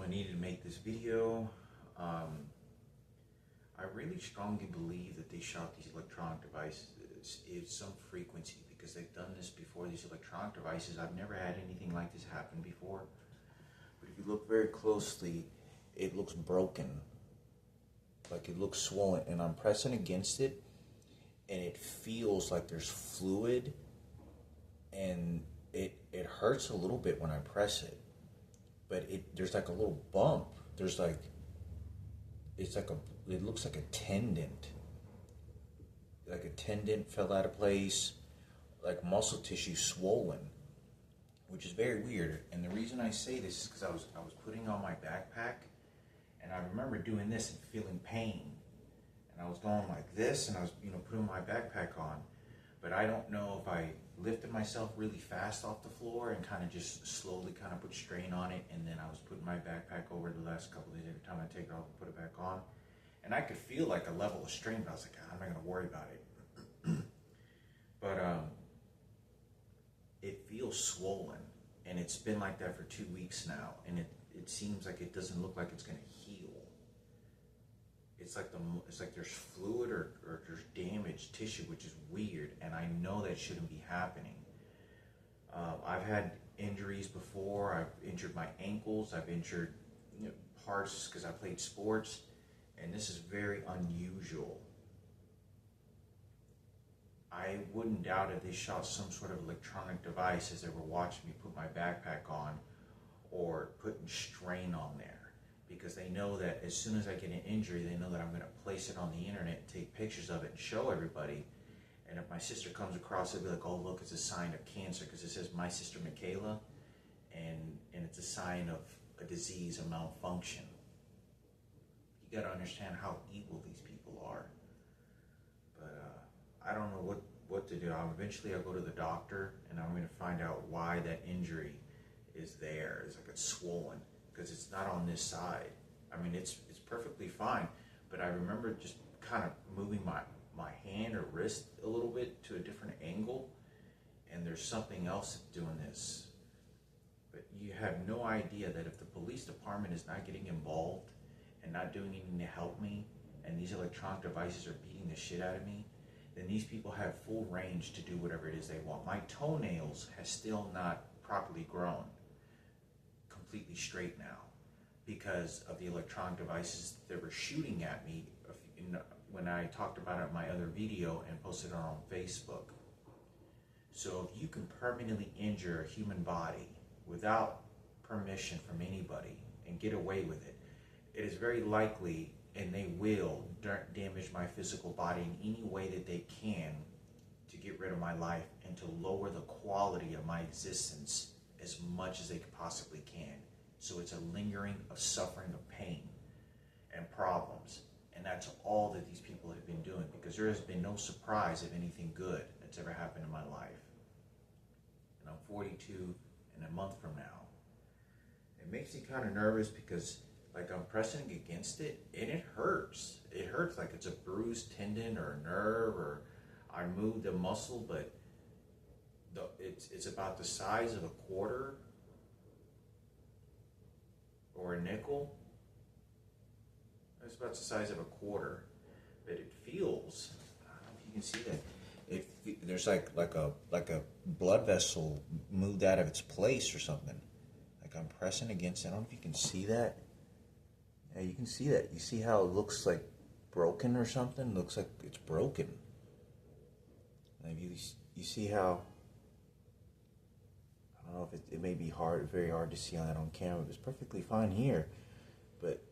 I needed to make this video. I really strongly believe that they shot these electronic devices at some frequency because they've done this before. These electronic devices, I've never had anything like this happen before. But if you look very closely, it looks broken. Like it looks swollen, and I'm pressing against it, and it feels like there's fluid, and it hurts a little bit when I press it. But there's like a little bump. There's like, it looks like a tendon. Like a tendon fell out of place, like muscle tissue swollen, which is very weird. And the reason I say this is because I was putting on my backpack, and I remember doing this and feeling pain. And I was going like this, and I was, putting my backpack on. But I don't know if I lifted myself really fast off the floor and kind of just slowly kind of put strain on it, and then I was putting my backpack over the last couple of days. Every time I take it off and put it back on, and I could feel like a level of strain, but I was like, I'm not going to worry about it. But it feels swollen, and it's been like that for 2 weeks now, and it seems like it doesn't look like it's going to heal. It's like there's fluid or there's damaged tissue, which is weird, and I know that shouldn't be happening. I've had injuries before. I've injured my ankles. I've injured parts because I played sports, and this is very unusual. I wouldn't doubt if they shot some sort of electronic device as they were watching me put my backpack on or putting strain on there. Because they know that as soon as I get an injury, they know that I'm going to place it on the internet, take pictures of it, and show everybody. And if my sister comes across it, they'll be like, oh, look, it's a sign of cancer, because it says my sister Michaela, and it's a sign of a disease, a malfunction. You got to understand how evil these people are. But I don't know what to do. Eventually I'll go to the doctor, and I'm going to find out why that injury is there. It's like it's swollen. Because it's not on this side. I mean, it's perfectly fine, but I remember just kind of moving my hand or wrist a little bit to a different angle, and there's something else doing this. But you have no idea that if the police department is not getting involved and not doing anything to help me, and these electronic devices are beating the shit out of me, then these people have full range to do whatever it is they want. My toenails have still not properly grown completely straight now because of the electronic devices that were shooting at me when I talked about it in my other video and posted it on Facebook. So if you can permanently injure a human body without permission from anybody and get away with it, it is very likely, and they will, damage my physical body in any way that they can to get rid of my life and to lower the quality of my existence as much as they possibly can. So it's a lingering of suffering, of pain and problems. And that's all that these people have been doing, because there has been no surprise of anything good that's ever happened in my life. And I'm 42 in a month from now. It makes me kind of nervous because like I'm pressing against it and it hurts. It hurts like it's a bruised tendon or a nerve, or I moved a muscle, but it's about the size of a quarter or a nickel. It's about the size of a quarter, but it feels, I don't know if you can see that, there's like a blood vessel moved out of its place or something. Like I'm pressing against it. I don't know if you can see that. Yeah, you can see that. You see how it looks like broken or something? It looks like it's broken. And you see how, I don't know if it may be very hard to see on that on camera, but it's perfectly fine here. But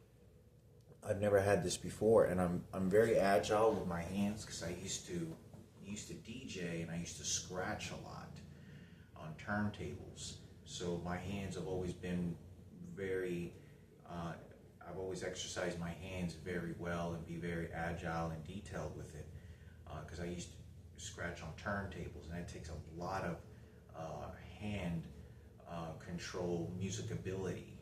I've never had this before, and I'm very agile with my hands because I used to DJ and I used to scratch a lot on turntables. So my hands have always been very, I've always exercised my hands very well and be very agile and detailed with it because I used to scratch on turntables, and that takes a lot of hand control, music ability.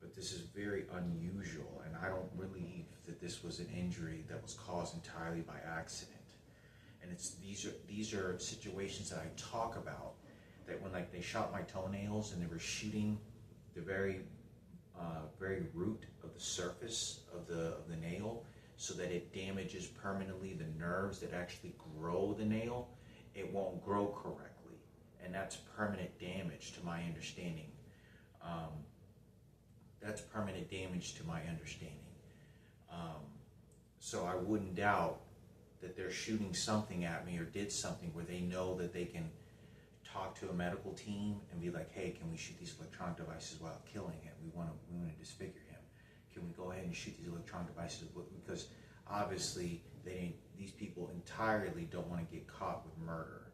But this is very unusual, and I don't believe that this was an injury that was caused entirely by accident. And these are situations that I talk about, that when like they shot my toenails and they were shooting the very very root of the surface of the nail, so that it damages permanently the nerves that actually grow the nail. It won't grow correctly, and that's permanent damage to my understanding. That's permanent damage to my understanding. So I wouldn't doubt that they're shooting something at me or did something where they know that they can talk to a medical team and be like, hey, can we shoot these electronic devices while killing him? We want to disfigure him. Can we go ahead and shoot these electronic devices? Because obviously these people entirely don't want to get caught with murder.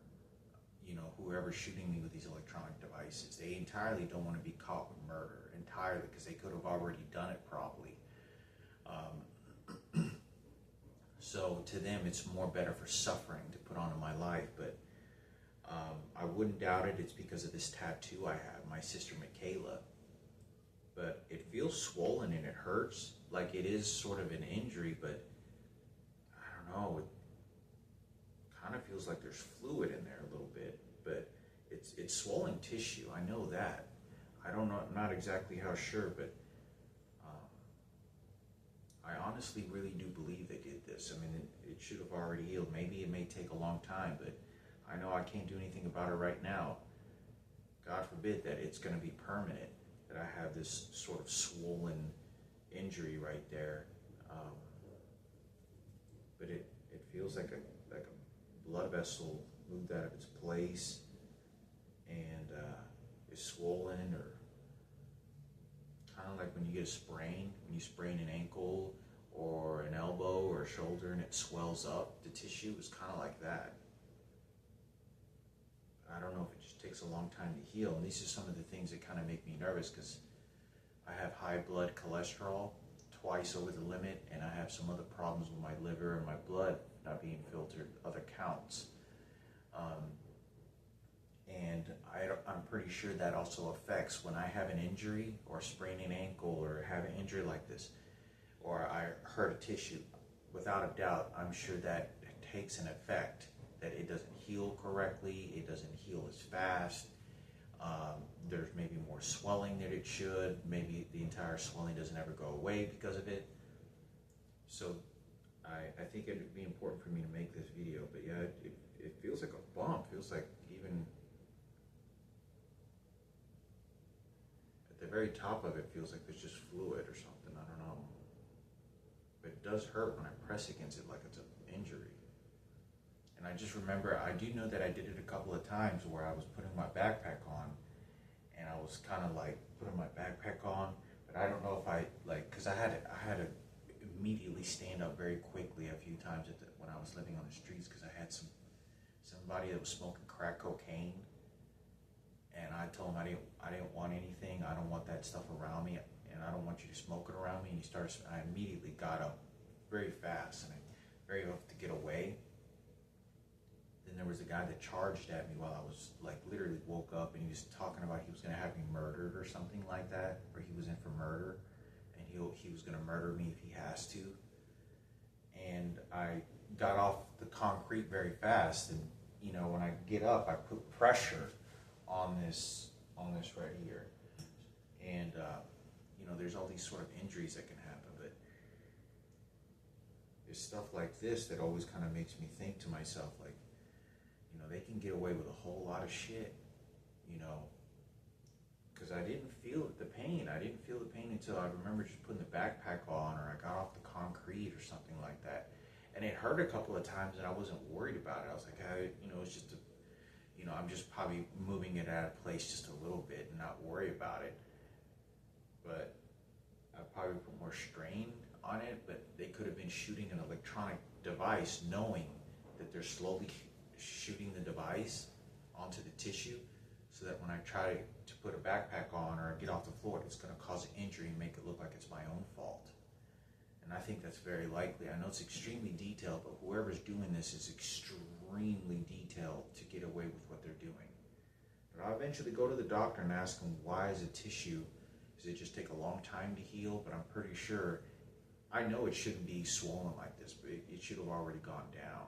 You know, whoever's shooting me with these electronic devices, they entirely don't want to be caught with murder entirely, because they could have already done it probably. So to them, it's more better for suffering to put on in my life. But I wouldn't doubt it. It's because of this tattoo I have, my sister Michaela. But it feels swollen and it hurts. Like it is sort of an injury, but I don't know. It kind of feels like there's fluid in there a little bit. But it's swollen tissue. I know that. I don't know. I'm not exactly how sure, but I honestly really do believe they did this. I mean, it should have already healed. Maybe it may take a long time, but I know I can't do anything about it right now. God forbid that it's going to be permanent, that I have this sort of swollen injury right there. But it feels like a blood vessel moved out of its place and is swollen, or kind of like when you get a sprain, when you sprain an ankle or an elbow or a shoulder and it swells up, the tissue is kind of like that. I don't know if it just takes a long time to heal, and these are some of the things that kind of make me nervous, because I have high blood cholesterol, twice over the limit, and I have some other problems with my liver and my blood not being filtered, other counts. And I'm pretty sure that also affects when I have an injury or sprain an ankle or have an injury like this, or I hurt a tissue. Without a doubt, I'm sure that it takes an effect, that it doesn't heal correctly, it doesn't heal as fast. There's maybe more swelling than it should. Maybe the entire swelling doesn't ever go away because of it. So I think it would be important for me to make this video. But yeah, it feels like a bump. It feels like even at the very top of it feels like there's just fluid or something. I don't know. But it does hurt when I press against it like it's an injury. And I just remember, I do know that I did it a couple of times where I was putting my backpack on, and I was kind of like putting my backpack on, but I don't know if because I had to immediately stand up very quickly a few times when I was living on the streets, because I had somebody that was smoking crack cocaine, and I told him I didn't want anything. I don't want that stuff around me, and I don't want you to smoke it around me. And I immediately got up very fast, and I very off to get away. Then there was a guy that charged at me while I was literally woke up, and he was talking about he was going to have me murdered or something like that, or he was in for murder, and he was going to murder me if he has to. And I got off the concrete very fast, and when I get up, I put pressure on this right here, and there's all these sort of injuries that can happen, but there's stuff like this that always kind of makes me think to myself, they can get away with a whole lot of shit, because I didn't feel the pain. I didn't feel the pain until I remember just putting the backpack on, or I got off the concrete or something like that. And it hurt a couple of times, and I wasn't worried about it. I was like, it's just I'm just probably moving it out of place just a little bit and not worry about it. But I probably put more strain on it, but they could have been shooting an electronic device knowing that they're slowly shooting the device onto the tissue, so that when I try to put a backpack on or get off the floor, it's going to cause an injury and make it look like it's my own fault. And I think that's very likely. I know it's extremely detailed, but whoever's doing this is extremely detailed to get away with what they're doing. But I'll eventually go to the doctor and ask him, why is a tissue, does it just take a long time to heal? But I'm pretty sure, I know it shouldn't be swollen like this, but it should have already gone down.